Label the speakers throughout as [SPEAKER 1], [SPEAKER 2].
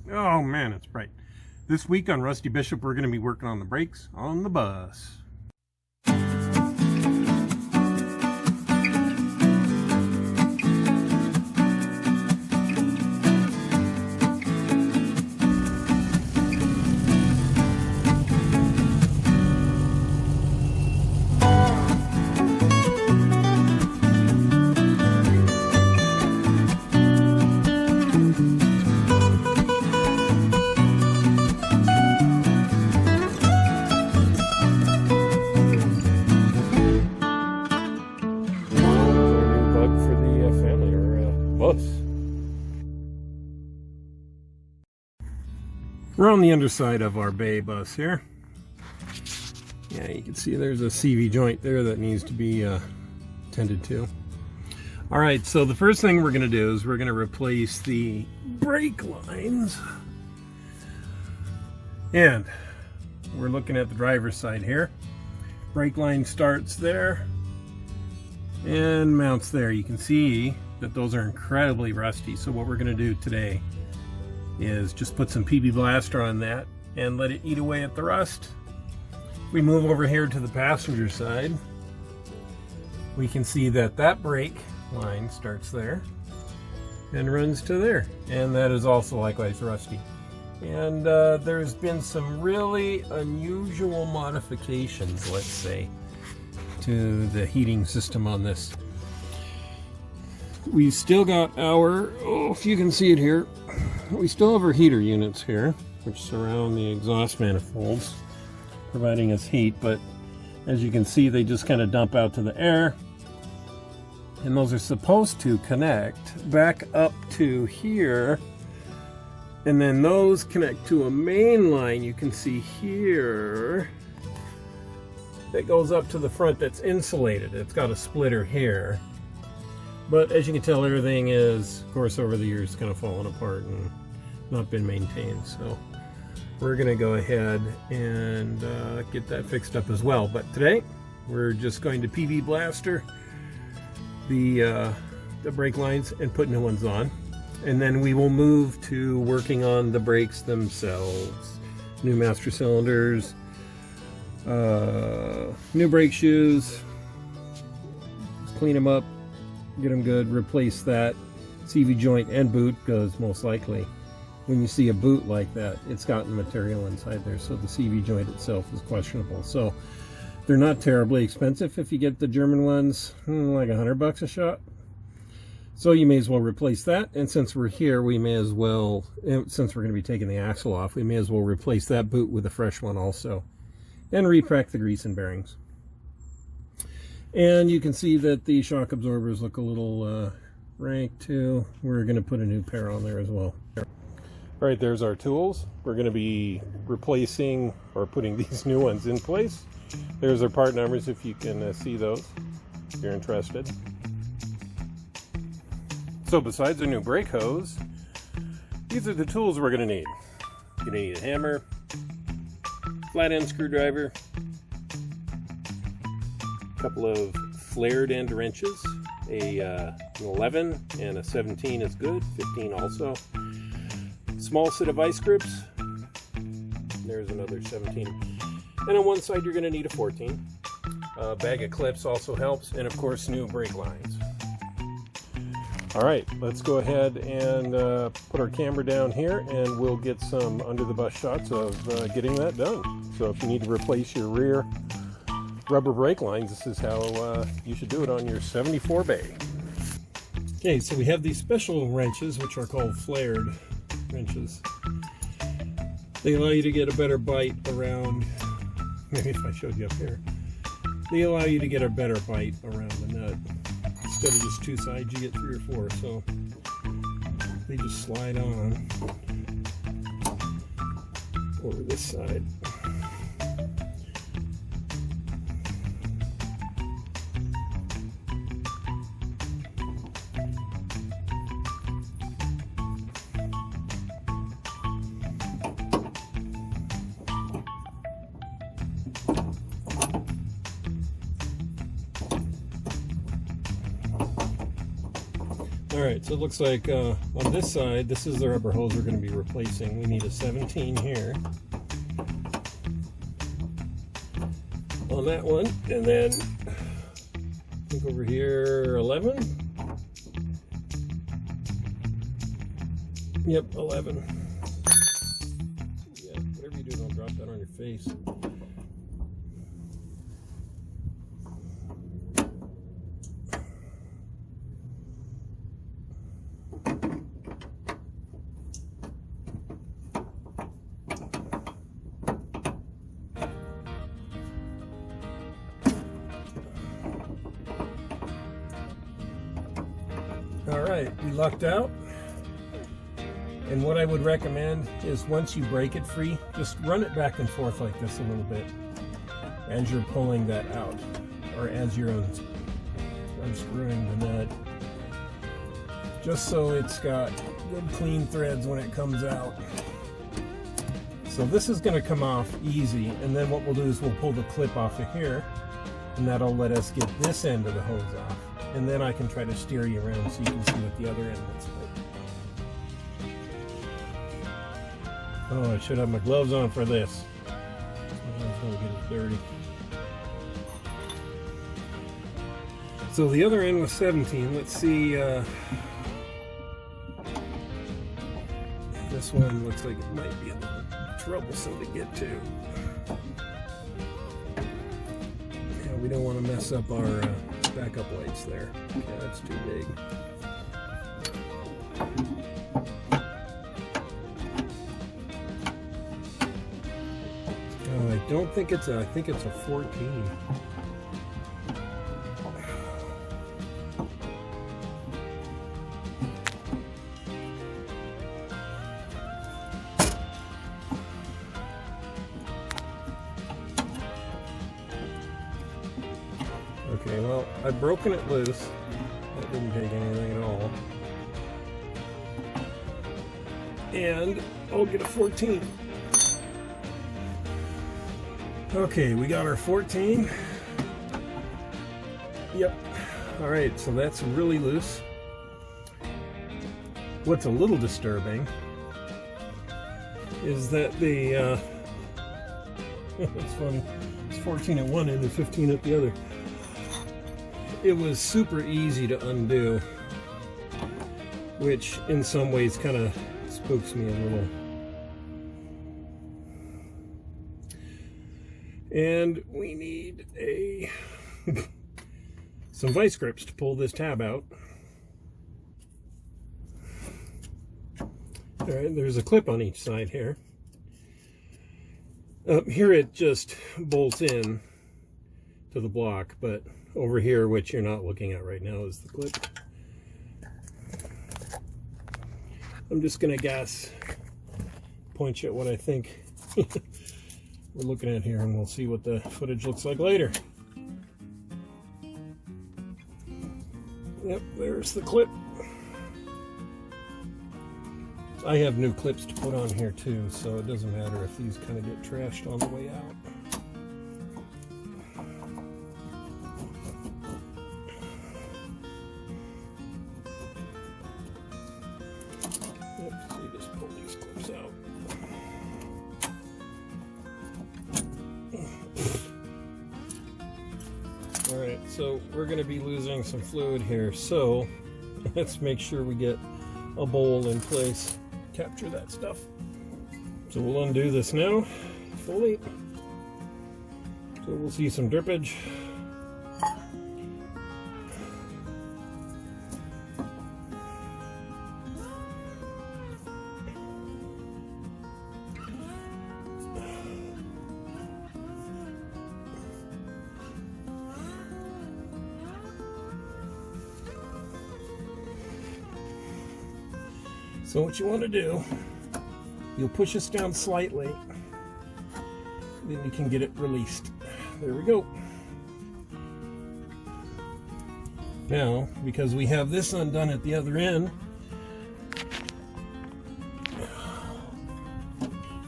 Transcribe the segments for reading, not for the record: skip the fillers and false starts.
[SPEAKER 1] Oh man, it's bright. This week on Rusty Bishop, we're going to be working on the brakes on the bus. We're on the underside of our bay bus here. Yeah, you can see there's a CV joint there that needs to be tended to. All right, so the first thing we're going to do is we're going to replace the brake lines. And we're looking at the driver's side here. Brake line starts there and mounts there. You can see that those are incredibly rusty. So what we're going to do today is just put some PB Blaster on that and let it eat away at the rust. We move over here to the passenger side. We can see that that brake line starts there and runs to there, and that is also likewise rusty. And there's been some really unusual modifications, let's say, to the heating system on this. We still got our, if you can see it here, we still have our heater units here, which surround the exhaust manifolds, providing us heat, but as you can see, they just kind of dump out to the air, and those are supposed to connect back up to here, and then those connect to a main line you can see here that goes up to the front that's insulated. It's got a splitter here. But as you can tell, everything is, of course, over the years kind of fallen apart and not been maintained. So we're going to go ahead and get that fixed up as well. But today, we're just going to PB Blaster the brake lines and put new ones on. And then we will move to working on the brakes themselves. New master cylinders, new brake shoes, just clean them up, get them good, replace that CV joint and boot, because most likely when you see a boot like that, it's gotten material inside there, so the CV joint itself is questionable. So they're not terribly expensive if you get the German ones, like $100 a shot. So you may as well replace that, and since we're here, we may as well, since we're going to be taking the axle off, we may as well replace that boot with a fresh one also, and repack the grease and bearings. And you can see that the shock absorbers look a little rank too. We're going to put a new pair on there as well. All right, there's our tools. We're going to be replacing or putting these new ones in place. There's our part numbers if you can see those, if you're interested. So besides the new brake hose, these are the tools we're going to need. You're going to need a hammer, flat end screwdriver, couple of flared end wrenches, an 11 and a 17 is good, 15 also. Small set of vice grips, there's another 17. And on one side you're going to need a 14. A bag of clips also helps, and of course new brake lines. Alright, let's go ahead and put our camera down here, and we'll get some under the bus shots of getting that done. So if you need to replace your rear rubber brake lines, this is how you should do it on your 74 bay. Okay, so we have these special wrenches, which are called flared wrenches. They allow you to get a better bite around, maybe if I showed you up here, they allow you to get a better bite around the nut. Instead of just two sides, you get 3 or 4, so they just slide on over this side. Alright, so it looks like on this side, this is the rubber hose we're going to be replacing. We need a 17 here on that one, and then I think over here 11. Yep, 11. Yeah, whatever you do, don't drop that on your face. All right, we lucked out. And what I would recommend is once you break it free, just run it back and forth like this a little bit as you're pulling that out, or as you're unscrewing the nut, just so it's got good clean threads when it comes out. So this is going to come off easy, and then what we'll do is we'll pull the clip off of here, and that'll let us get this end of the hose off. And then I can try to steer you around so you can see what the other end looks like. Oh, I should have my gloves on for this. It's going to get it dirty. So the other end was 17. Let's see. This one looks like it might be a little troublesome to get to. Yeah, we don't want to mess up our backup lights there. Okay, that's too big. Oh, I don't think it's a, I think it's a 14. Okay, well, I've broken it loose. That didn't take anything at all. And I'll get a 14. Okay, we got our 14. Yep. All right, so that's really loose. What's a little disturbing is that the, it's funny, it's 14 at one end and 15 at the other. It was super easy to undo, which in some ways kind of spooks me a little. And we need a some vice grips to pull this tab out. All right, there's a clip on each side here. Here it just bolts in to the block, but over here, which you're not looking at right now, is the clip. I'm just going to point you at what I think we're looking at here, and we'll see what the footage looks like later. Yep, there's the clip. I have new clips to put on here too, so it doesn't matter if these kind of get trashed on the way out. Alright, so we're going to be losing some fluid here, so let's make sure we get a bowl in place, capture that stuff. So we'll undo this now, fully. So we'll see some drippage. So what you want to do, you'll push this down slightly, then you can get it released. There we go. Now, because we have this undone at the other end,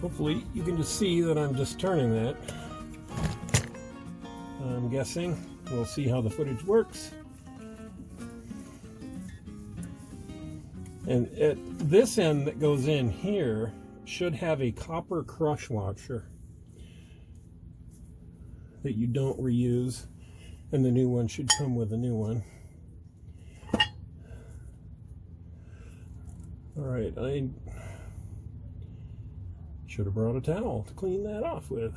[SPEAKER 1] hopefully you can just see that I'm just turning that. I'm guessing. We'll see how the footage works. And at this end that goes in here should have a copper crush washer that you don't reuse, and the new one should come with a new one. Alright, I should have brought a towel to clean that off with.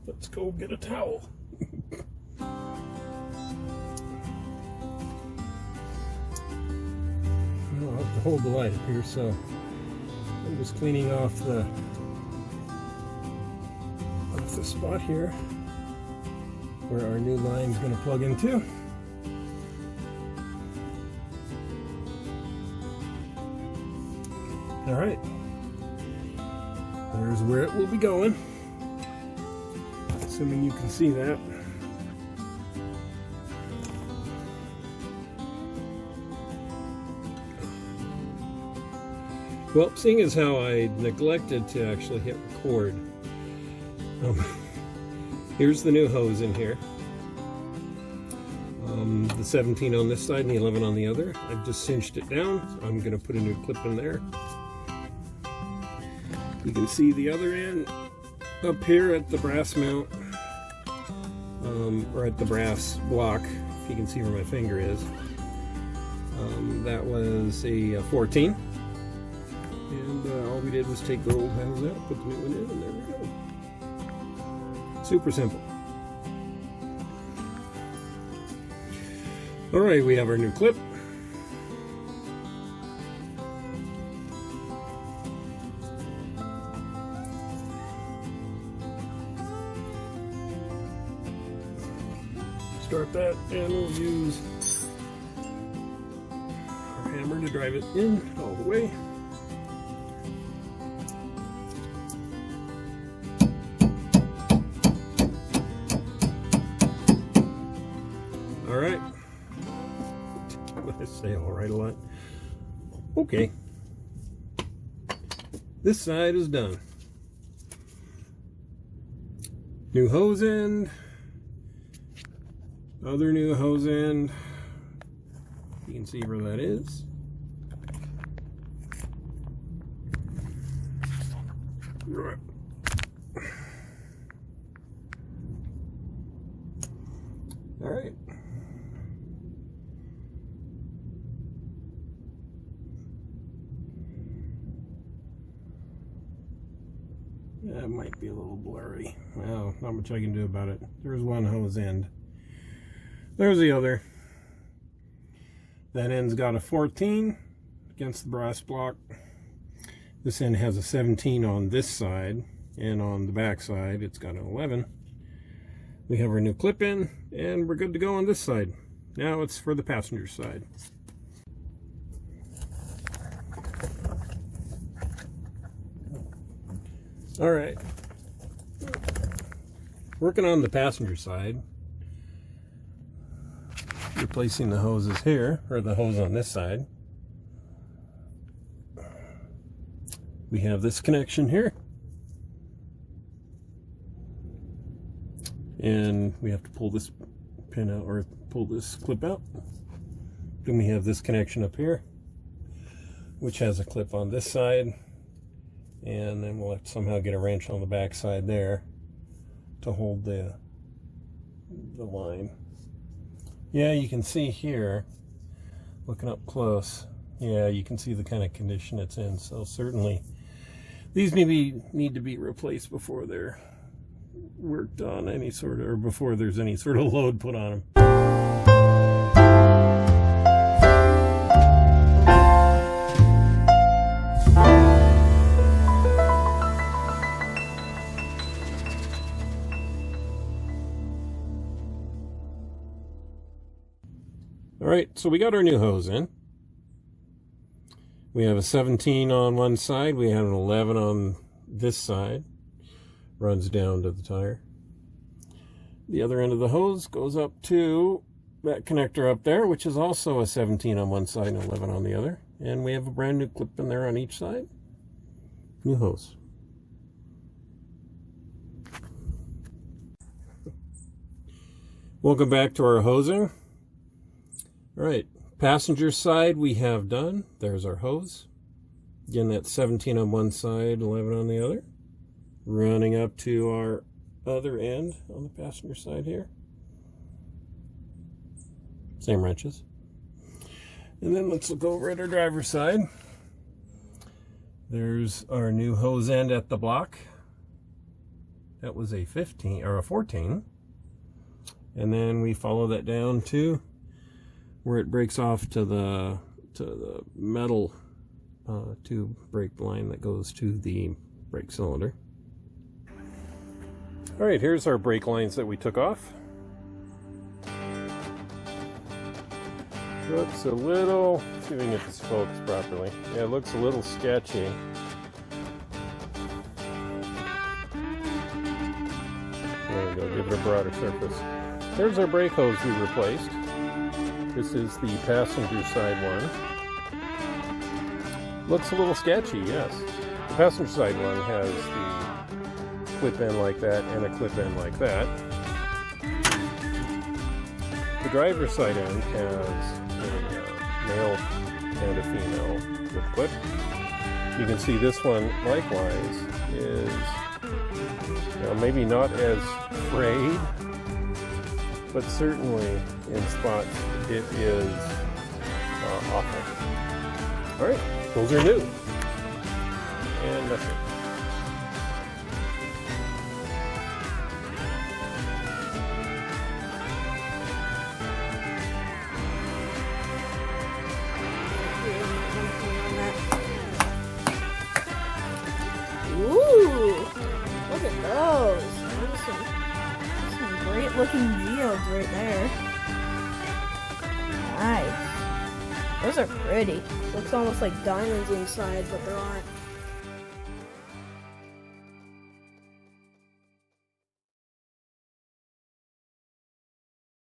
[SPEAKER 1] Let's go get a towel. I'll have to hold the light up here, so I'm just cleaning off the spot here where our new line is going to plug into. All right, there's where it will be going, assuming you can see that. Well, seeing as how I neglected to actually hit record, here's the new hose in here. The 17 on this side and the 11 on the other. I've just cinched it down. So I'm going to put a new clip in there. You can see the other end up here at the brass mount, or at the brass block, if you can see where my finger is. That was a 14. And all we did was take the old hose out, put the new one in, and there we go. Super simple. Alright, we have our new clip. Start that, and we'll use our hammer to drive it in all the way. Alright. I say alright a lot. Okay. This side is done. New hose end. Other new hose end. You can see where that is. Right. All right. That might be a little blurry. Well, not much I can do about it. There's one hose end. There's the other. That end's got a 14 against the brass block. This end has a 17 on this side, and on the back side it's got an 11. We have our new clip in, and we're good to go on this side. Now it's for the passenger side. All right, working on the passenger side, replacing the hoses here, or the hose on this side. We have this connection here, and we have to pull this pin out, or pull this clip out. Then we have this connection up here, which has a clip on this side, and then we'll have to somehow get a wrench on the back side there to hold the line. Yeah, you can see here, looking up close, yeah, you can see the kind of condition it's in. So certainly these need to be replaced before they're worked on any sort of, or before there's any sort of load put on them. Alright, so we got our new hose in. We have a 17 on one side, we have an 11 on this side. Runs down to the tire. The other end of the hose goes up to that connector up there, which is also a 17 on one side and 11 on the other. And we have a brand new clip in there on each side. New hose. Welcome back to our hosing. All right, Passenger side we have done. There's our hose. Again, that's 17 on one side, 11 on the other. Running up to our other end on the passenger side here. Same wrenches. And then let's look over at our driver's side. There's our new hose end at the block. That was a 15 or a 14. And then we follow that down to where it breaks off to the metal tube brake line that goes to the brake cylinder. All right, here's our brake lines that we took off. Looks a little, let's see if we can get this focused properly. Yeah, it looks a little sketchy. There we go, give it a broader surface. There's our brake hose we replaced. This is the passenger side one. Looks a little sketchy, yes. The passenger side one has the clip end like that and a clip end like that. The driver's side end has a male and a female with clip. You can see this one likewise is maybe not as frayed, but certainly in spots it is awful. All right, those are new. And that's it.
[SPEAKER 2] Ooh, look at those. Those are some great looking geodes right there. Nice. Those are pretty. Looks almost like diamonds inside, but there aren't.